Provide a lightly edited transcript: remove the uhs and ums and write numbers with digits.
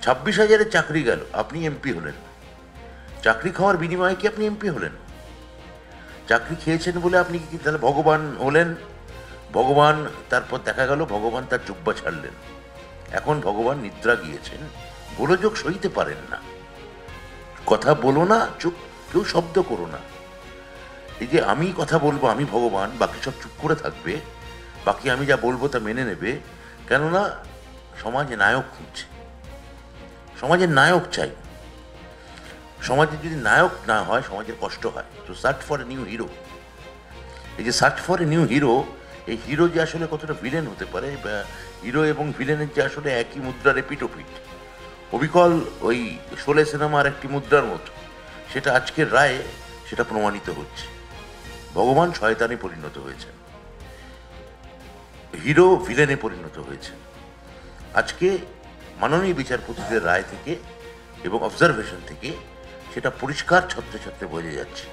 26,000-এর চাকরি গেল, আপনি এমপি হলেন। চাকরি খাওয়ার বিনিময়ে কি আপনি এমপি হলেন? চাকরি খেয়েছেন বলে আপনি কি তাহলে ভগবান হলেন? ভগবান, তারপর দেখা গেল ভগবান তার জুব্বা ছাড়লেন। এখন ভগবান নিদ্রা গিয়েছেন, গোলযোগ সইতে পারেন না। কথা বলো না, চুপ, কেউ শব্দ করো না। এই যে আমি কথা বলবো, আমি ভগবান, বাকি সব চুপ করে থাকবে, বাকি আমি যা বলবো তা মেনে নেবে। কেননা সমাজে নায়ক খুঁজছে, সমাজের নায়ক চাই। সমাজে যদি নায়ক না হয় সমাজের কষ্ট হয়। তো search for a new hero. এই যে search for a new hero, এই হিরো যে আসলে কতটা ভিলেন হতে পারে, বা হিরো এবং ভিলেনের যে আসলে একই মুদ্রার এপিটোপিট, অবিকল ওই শোলে সিনেমার একটি মুদ্রার মতো, সেটা আজকের রায়ে সেটা প্রমাণিত হচ্ছে। ভগবান শয়তানে পরিণত হয়েছেন, হিরো ভিলেনে পরিণত হয়েছেন। আজকে মাননীয় বিচারপতিদের রায় থেকে এবং অবজারভেশন থেকে সেটা পরিষ্কার ছত্রে ছত্রে বোঝা যাচ্ছে।